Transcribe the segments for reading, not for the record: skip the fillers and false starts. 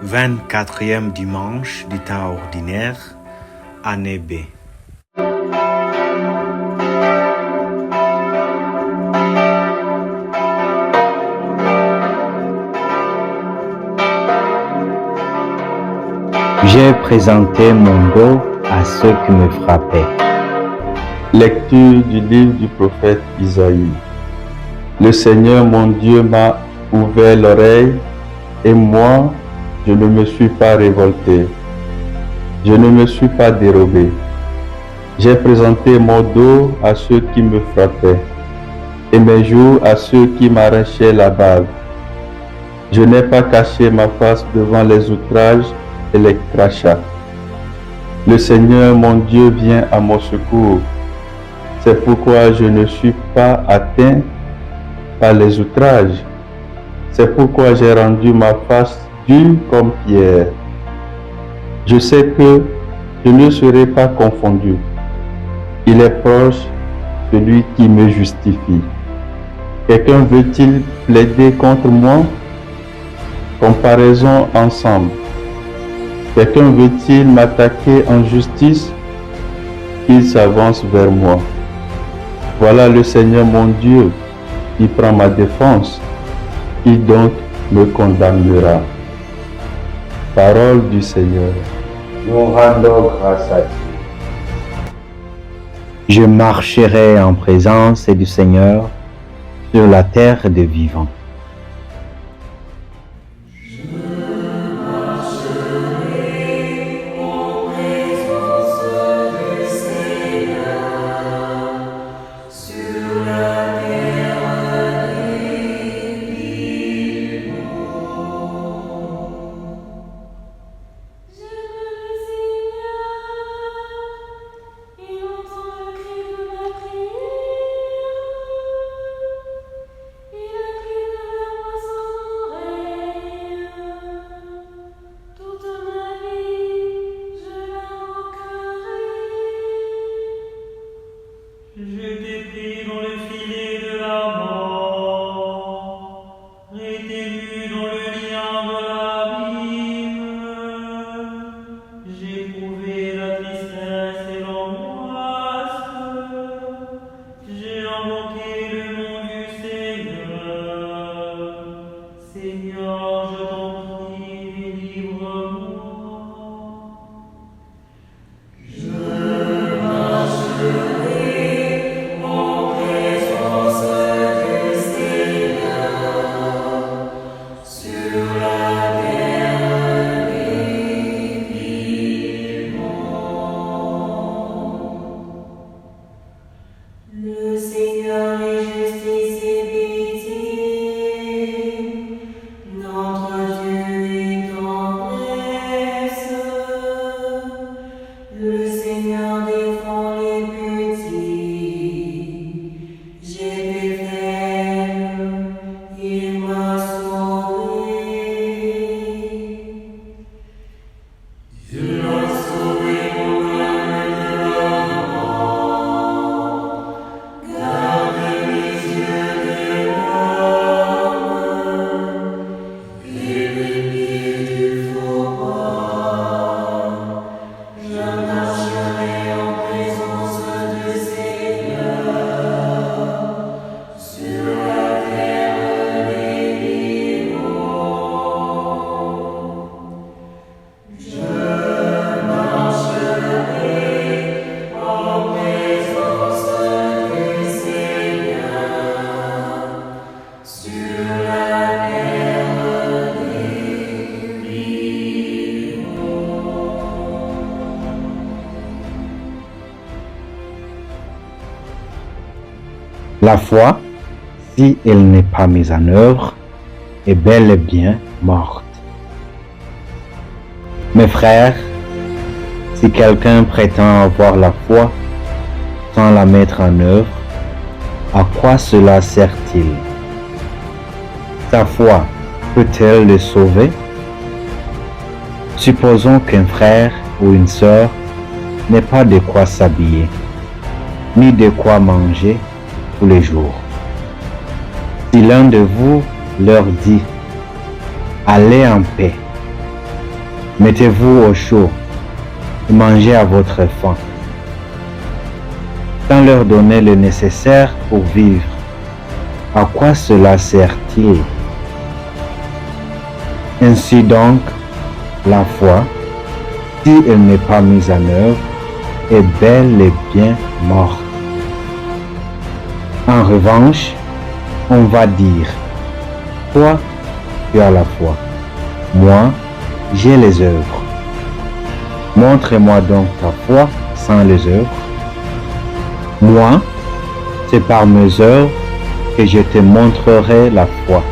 24e dimanche du temps ordinaire, année B. J'ai présenté mon dos à ceux qui me frappaient. Lecture du livre du prophète Isaïe. Le Seigneur mon Dieu m'a ouvert l'oreille et moi, je ne me suis pas révolté. Je ne me suis pas dérobé. J'ai présenté mon dos à ceux qui me frappaient et mes joues à ceux qui m'arrachaient la bague. Je n'ai pas caché ma face devant les outrages et les crachats. Le Seigneur mon Dieu vient à mon secours. C'est pourquoi je ne suis pas atteint par les outrages. C'est pourquoi j'ai rendu ma face dure comme pierre. Je sais que je ne serai pas confondu. Il est proche celui qui me justifie. Quelqu'un veut-il plaider contre moi? Comparaison ensemble. Quelqu'un veut-il m'attaquer en justice? Qu'il s'avance vers moi. Voilà le Seigneur mon Dieu qui prend ma défense. Qui donc me condamnera? Parole du Seigneur. Nous rendons grâce à Dieu. Je marcherai en présence du Seigneur sur la terre des vivants. La foi, si elle n'est pas mise en œuvre, est bel et bien morte. Mes frères, si quelqu'un prétend avoir la foi sans la mettre en œuvre, à quoi cela sert-il? Sa foi peut-elle le sauver? Supposons qu'un frère ou une sœur n'ait pas de quoi s'habiller, ni de quoi manger tous les jours. Si l'un de vous leur dit « Allez en paix », Mettez-vous au chaud et mangez à votre faim, sans leur donner le nécessaire pour vivre. À quoi cela sert-il? Ainsi donc, la foi, si elle n'est pas mise en œuvre, est bel et bien morte. En revanche, on va dire, toi, tu as la foi, moi, j'ai les œuvres. Montre-moi donc ta foi sans les œuvres. Moi, c'est par mes œuvres que je te montrerai la foi.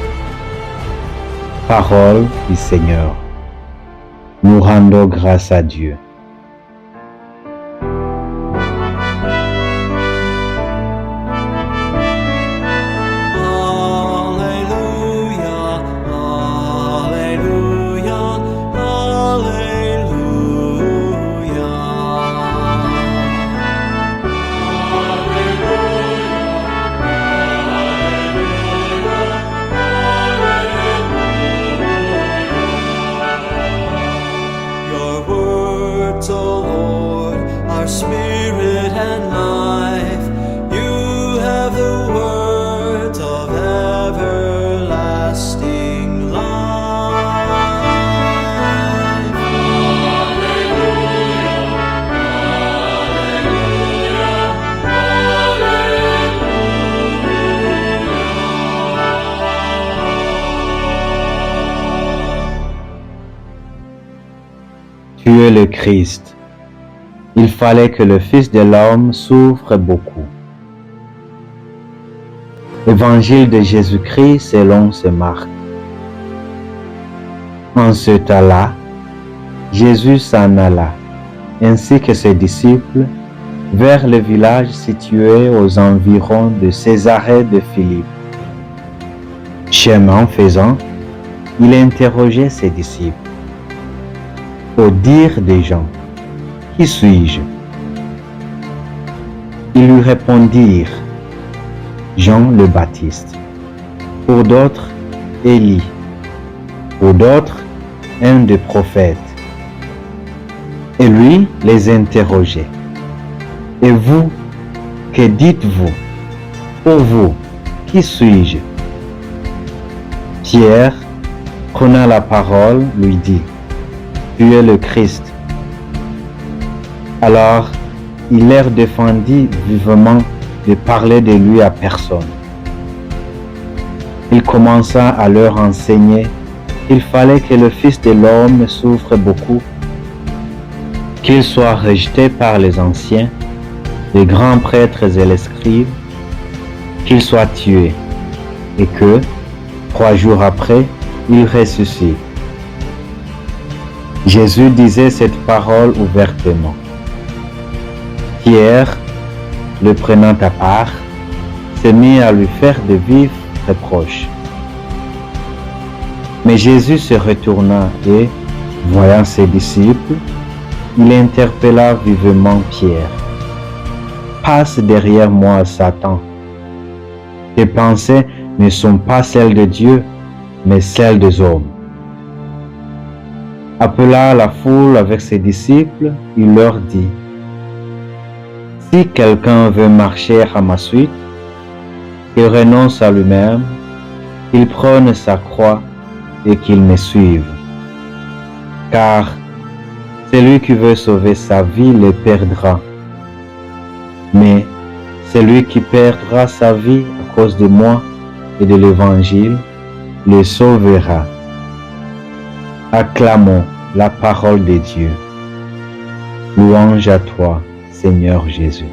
Parole du Seigneur. Nous rendons grâce à Dieu. Spirit and life, you have the words of everlasting life. Hallelujah, hallelujah. Tu es le Christ. Il fallait que le Fils de l'homme souffre beaucoup. Évangile de Jésus-Christ selon saint Marc. En ce temps-là, Jésus s'en alla, ainsi que ses disciples, vers le village situé aux environs de Césarée de Philippe. Chemin faisant, il interrogeait ses disciples. Au dire des gens, qui suis-je? Ils lui répondirent, Jean le Baptiste. Pour d'autres, Élie. Pour d'autres, un des prophètes. Et lui les interrogeait. Et vous, que dites-vous? Pour vous, qui suis-je? Pierre, prenant la parole, lui dit, Tu es le Christ. Alors, il leur défendit vivement de parler de lui à personne. Il commença à leur enseigner qu'il fallait que le Fils de l'homme souffre beaucoup, qu'il soit rejeté par les anciens, les grands prêtres et les scribes, qu'il soit tué, et que, 3 jours après, il ressuscite. Jésus disait cette parole ouvertement. Pierre, le prenant à part, se mit à lui faire de vifs reproches. Mais Jésus se retourna et, voyant ses disciples, il interpella vivement Pierre. Passe derrière moi, Satan. Tes pensées ne sont pas celles de Dieu, mais celles des hommes. Appelant la foule avec ses disciples, il leur dit, Si quelqu'un veut marcher à ma suite, qu'il renonce à lui-même, qu'il prenne sa croix et qu'il me suive. Car celui qui veut sauver sa vie le perdra. Mais celui qui perdra sa vie à cause de moi et de l'Évangile le sauvera. Acclamons la parole de Dieu. Louange à toi, Seigneur Jésus.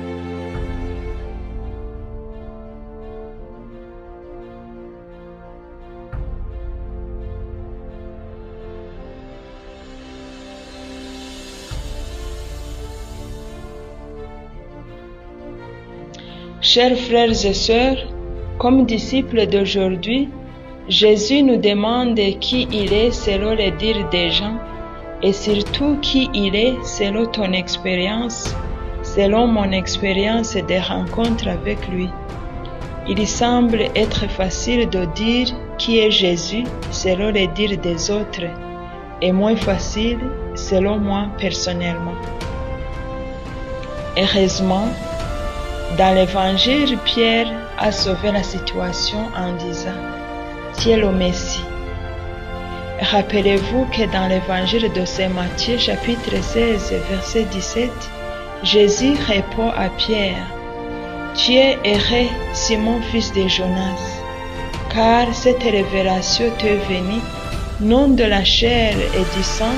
Chers frères et sœurs, comme disciples d'aujourd'hui, Jésus nous demande qui il est selon les dires des gens et surtout qui il est selon ton expérience, selon mon expérience des rencontres avec lui. Il semble être facile de dire qui est Jésus selon les dires des autres, et moins facile selon moi personnellement. Heureusement, dans l'évangile, Pierre a sauvé la situation en disant « Tu es le Messie ». Rappelez-vous que dans l'évangile de Saint Matthieu, chapitre 16, verset 17, Jésus répond à Pierre « Tu es heureux, Simon, fils de Jonas, car cette révélation t'est venue non de la chair et du sang,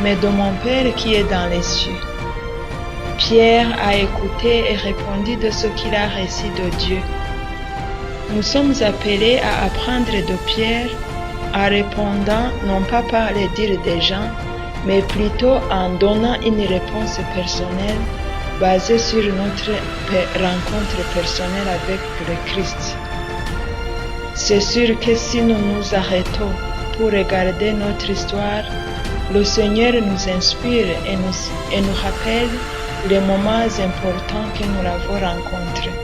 mais de mon Père qui est dans les cieux. » Pierre a écouté et répondu de ce qu'il a reçu de Dieu. Nous sommes appelés à apprendre de Pierre en répondant non pas par les dires des gens, mais plutôt en donnant une réponse personnelle basée sur notre rencontre personnelle avec le Christ. C'est sûr que si nous nous arrêtons pour regarder notre histoire, le Seigneur nous inspire et nous rappelle les moments importants que nous l'avons rencontrés.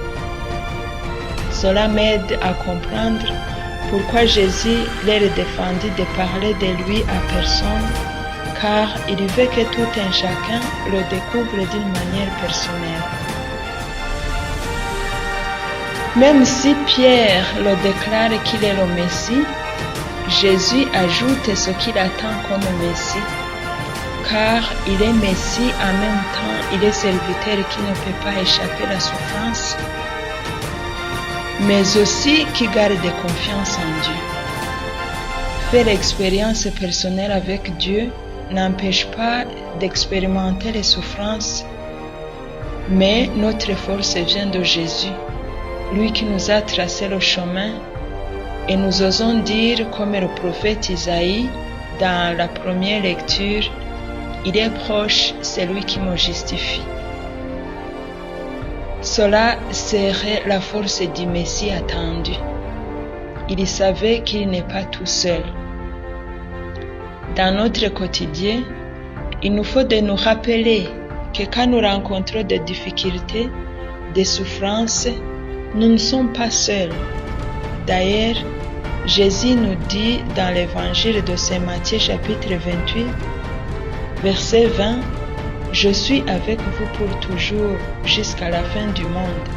Cela m'aide à comprendre pourquoi Jésus leur défendit de parler de lui à personne, car il veut que tout un chacun le découvre d'une manière personnelle. Même si Pierre le déclare qu'il est le Messie, Jésus ajoute ce qu'il attend comme Messie, car il est Messie en même temps, il est serviteur qui ne peut pas échapper à la souffrance, mais aussi qui garde confiance en Dieu. Faire l'expérience personnelle avec Dieu n'empêche pas d'expérimenter les souffrances, mais notre force vient de Jésus, lui qui nous a tracé le chemin, et nous osons dire comme le prophète Isaïe dans la première lecture, « Il est proche, celui qui me justifie ». Cela serait la force du Messie attendu. Il savait qu'il n'est pas tout seul. Dans notre quotidien, il nous faut de nous rappeler que quand nous rencontrons des difficultés, des souffrances, nous ne sommes pas seuls. D'ailleurs, Jésus nous dit dans l'évangile de Saint Matthieu chapitre 28, verset 20, « Je suis avec vous pour toujours jusqu'à la fin du monde. »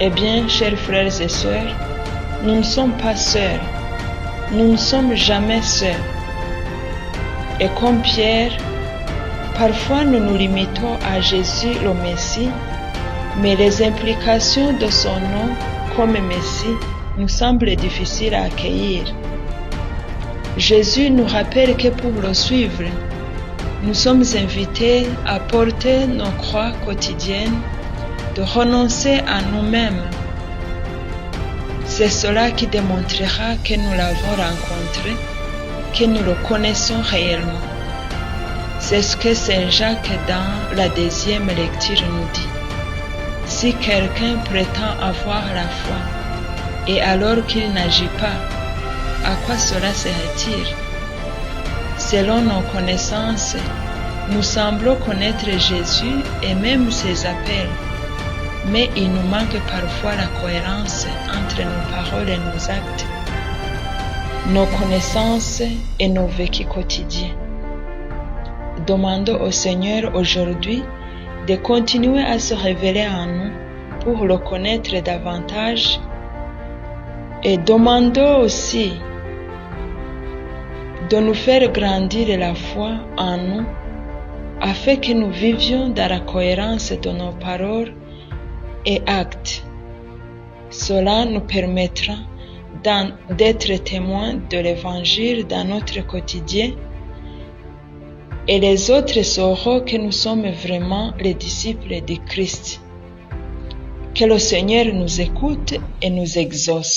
Eh bien, chers frères et sœurs, nous ne sommes pas seuls. Nous ne sommes jamais seuls. Et comme Pierre, parfois nous nous limitons à Jésus le Messie, mais les implications de son nom comme Messie nous semblent difficiles à accueillir. Jésus nous rappelle que pour le suivre, nous sommes invités à porter nos croix quotidiennes, de renoncer à nous-mêmes. C'est cela qui démontrera que nous l'avons rencontré, que nous le connaissons réellement. C'est ce que Saint Jacques dans la deuxième lecture nous dit. Si quelqu'un prétend avoir la foi, et alors qu'il n'agit pas, à quoi cela se retire? Selon nos connaissances, nous semblons connaître Jésus et même ses appels, mais il nous manque parfois la cohérence entre nos paroles et nos actes, nos connaissances et nos vécus quotidiens. Demandons au Seigneur aujourd'hui de continuer à se révéler en nous pour le connaître davantage et demandons aussi de nous faire grandir la foi en nous afin que nous vivions dans la cohérence de nos paroles et actes. Cela nous permettra d'être témoins de l'Évangile dans notre quotidien et les autres sauront que nous sommes vraiment les disciples de Christ. Que le Seigneur nous écoute et nous exauce.